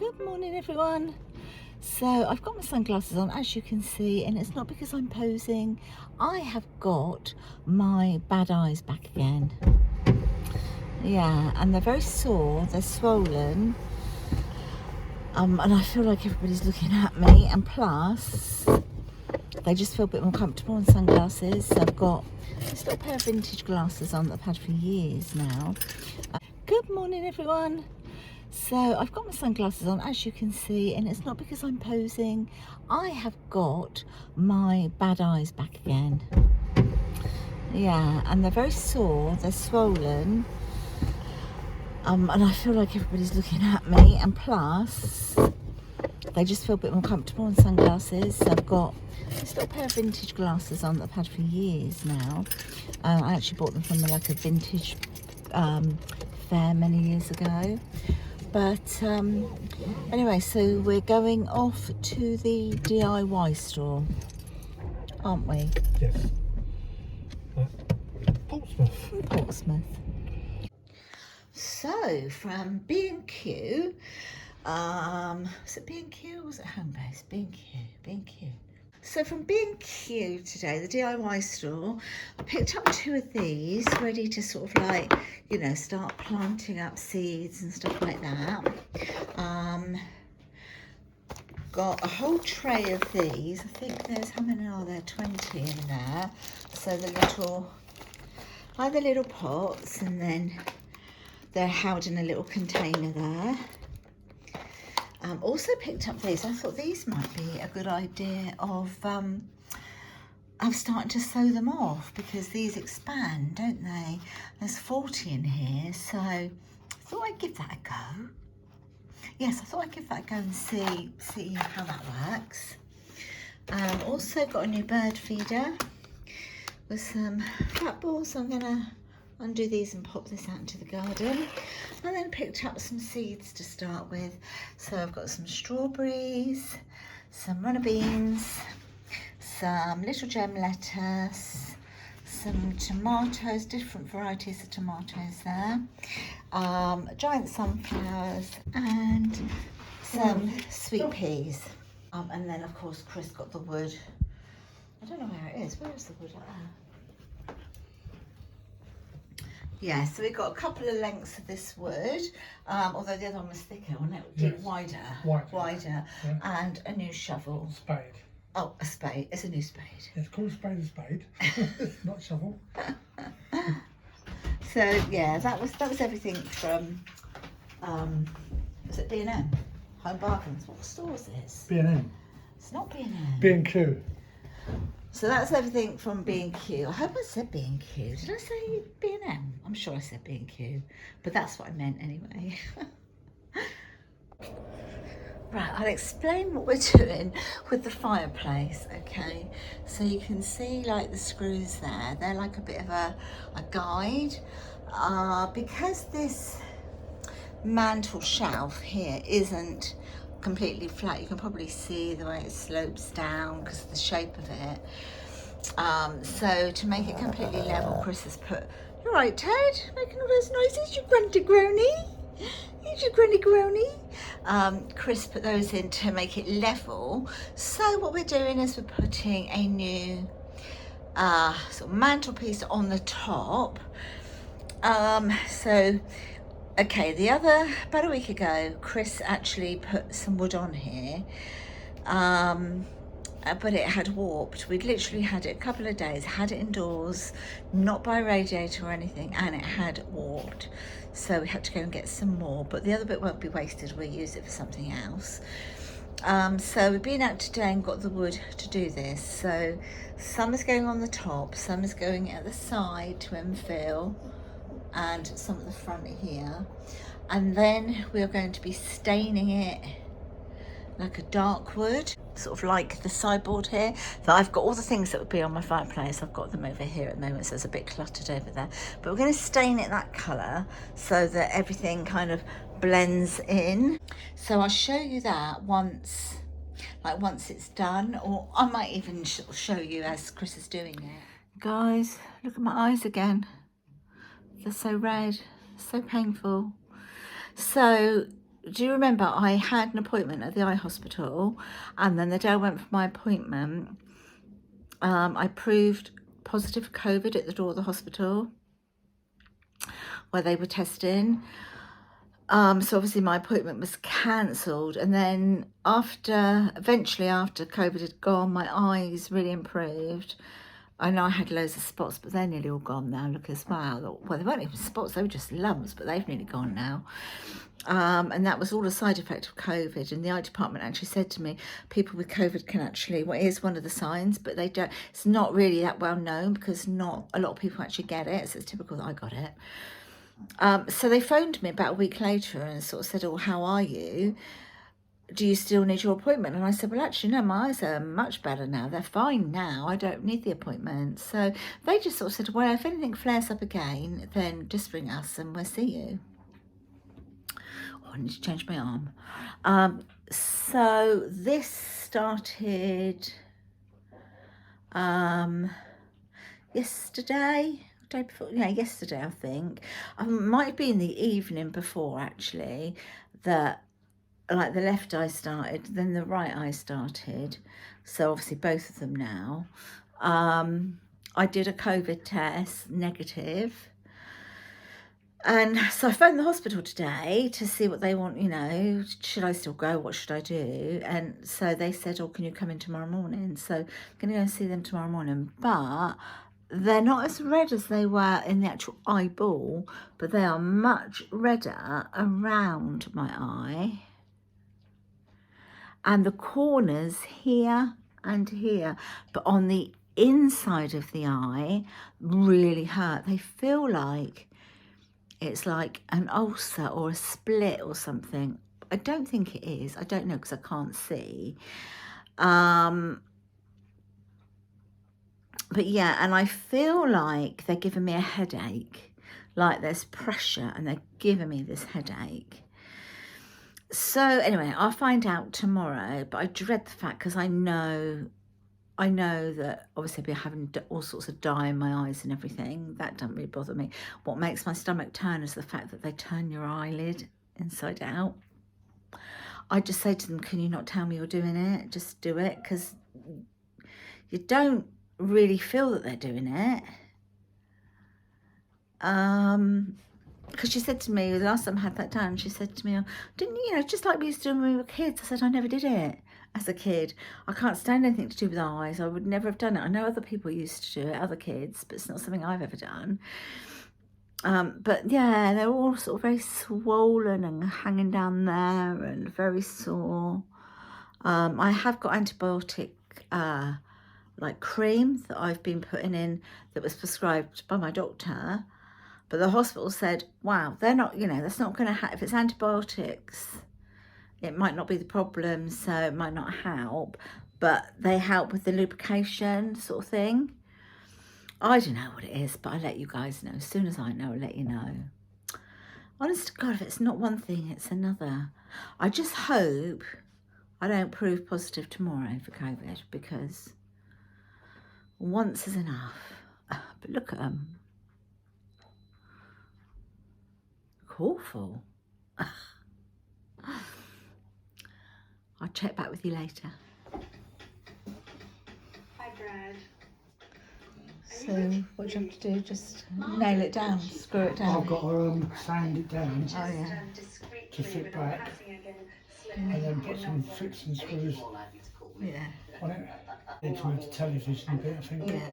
Good morning everyone. So I've got my sunglasses on, as you can see, and it's not because I'm posing. I have got my bad eyes back again. Yeah, and they're very sore, they're swollen, and I feel like everybody's looking at me, and plus they just feel a bit more comfortable in sunglasses. So I've got this little pair of vintage glasses on that I've had for years now. Good morning everyone. So I've got my sunglasses on, as you can see, and it's not because I'm posing. I have got my bad eyes back again. Yeah, and they're very sore, they're swollen, and I feel like everybody's looking at me, and plus they just feel a bit more comfortable in sunglasses. So I've got this little pair of vintage glasses on that I've had for years now. I actually bought them from like a vintage fair many years ago. But anyway, so we're going off to the DIY store, aren't we? Yes. Portsmouth. From Portsmouth. So from B&Q, was it B&Q or was it Homebase? B&Q. So from B&Q today, the DIY store, I picked up two of these, ready to sort of like, you know, start planting up seeds and stuff like that. Got a whole tray of these. I think there's, how many are there? 20 in there. So the little pots, and then they're held in a little container there. Also picked up these. I thought these might be a good idea of starting to sew them off, because these expand, don't they? There's 40 in here, so I thought I'd give that a go. Yes, I thought I'd give that a go and see how that works. Also got a new bird feeder with some flat balls, so I'm gonna undo these and pop this out into the garden. And then picked up some seeds to start with. So I've got some strawberries, some runner beans, some little gem lettuce, some tomatoes, different varieties of tomatoes there, giant sunflowers, and some sweet peas. And then of course Chris got the wood. I don't know where it is. Where is the wood at there? Yeah, so we got a couple of lengths of this wood, although the other one was thicker, wasn't it? Yes. Wider, Yeah. and a new shovel. Spade. Oh, a spade. It's a new spade. It's called a spade, not shovel. So yeah, that was everything from was it B&M? Home Bargains. What store is this? B&M. It's not B&M. B&Q. So that's everything from B&Q. I hope I said B&Q. Did I say B&M? I'm sure I said B&Q, but that's what I meant anyway. Right, I'll explain what we're doing with the fireplace, okay? So you can see like the screws there, they're like a bit of a guide. Because this mantle shelf here isn't completely flat, you can probably see the way it slopes down because of the shape of it. So to make it completely level, Chris has put, you're right Ted, making all those noises, you grunty groany. You granny grony. Chris put those in to make it level. So what we're doing is we're putting a new sort of mantelpiece on the top. So okay, about a week ago, Chris actually put some wood on here, but it had warped. We'd literally had it a couple of days, had it indoors, not by radiator or anything, and it had warped. So we had to go and get some more, but the other bit won't be wasted. We'll use it for something else. So we've been out today and got the wood to do this. So some is going on the top, some is going at the side to infill, and some at the front here. And then we are going to be staining it like a dark wood, sort of like the sideboard here. So I've got all the things that would be on my fireplace, I've got them over here at the moment, so it's a bit cluttered over there, but we're going to stain it that colour so that everything kind of blends in. So I'll show you that once it's done, or I might even show you as Chris is doing it. Guys, look at my eyes again, they're so red, so painful. So do you remember I had an appointment at the eye hospital, and then the day I went for my appointment, I proved positive for COVID at the door of the hospital where they were testing. So obviously my appointment was cancelled, and then eventually after COVID had gone, my eyes really improved. I know I had loads of spots, but they're nearly all gone now. Look as well. Well, they weren't even spots, they were just lumps, but they've nearly gone now. And that was all a side effect of COVID. And the eye department actually said to me, people with COVID can actually, well, it is one of the signs, but they don't, it's not really that well known because not a lot of people actually get it. So it's typical that I got it. So they phoned me about a week later and sort of said, oh, how are you? Do you still need your appointment? And I said, well, actually, no, my eyes are much better now. They're fine now. I don't need the appointment. So they just sort of said, well, if anything flares up again, then just ring us and we'll see you. Oh, I need to change my arm. So this started yesterday. Day before, yeah, yesterday I think. Might have been the evening before actually, that like the left eye started, then the right eye started. So obviously both of them now. I did a COVID test, negative. And so I phoned the hospital today to see what they want, you know, should I still go? What should I do? And so they said, oh, can you come in tomorrow morning? So I'm going to go and see them tomorrow morning. But they're not as red as they were in the actual eyeball, but they are much redder around my eye. And the corners here and here, but on the inside of the eye really hurt. They feel like it's like an ulcer or a split or something. I don't think it is. I don't know because I can't see. But yeah, and I feel like they're giving me a headache, like there's pressure and they're giving me this headache. So anyway, I'll find out tomorrow, but I dread the fact because I know that obviously I'll be having all sorts of dye in my eyes and everything. That doesn't really bother me. What makes my stomach turn is the fact that they turn your eyelid inside out. I just say to them, can you not tell me you're doing it? Just do it, because you don't really feel that they're doing it. Because she said to me, the last time I had that done, she said to me, oh, didn't you know, just like we used to do when we were kids. I said, I never did it as a kid. I can't stand anything to do with eyes. I would never have done it. I know other people used to do it, other kids, but it's not something I've ever done. But yeah, they're all sort of very swollen and hanging down there and very sore. I have got antibiotic like cream that I've been putting in that was prescribed by my doctor. But the hospital said, wow, they're not, you know, that's not going to if it's antibiotics, it might not be the problem, so it might not help, but they help with the lubrication sort of thing. I don't know what it is, but I'll let you guys know. As soon as I know, I'll let you know. Honest to God, if it's not one thing, it's another. I just hope I don't prove positive tomorrow for COVID, because once is enough. But look at them. Awful. I'll check back with you later. Hi, Brad. So what do you have to do? Just nail it down, screw it down. I've got to sand it down Oh yeah. to fit back, and then put some fixing screws Yeah. on it. Need to move the television a bit, I think. Yeah.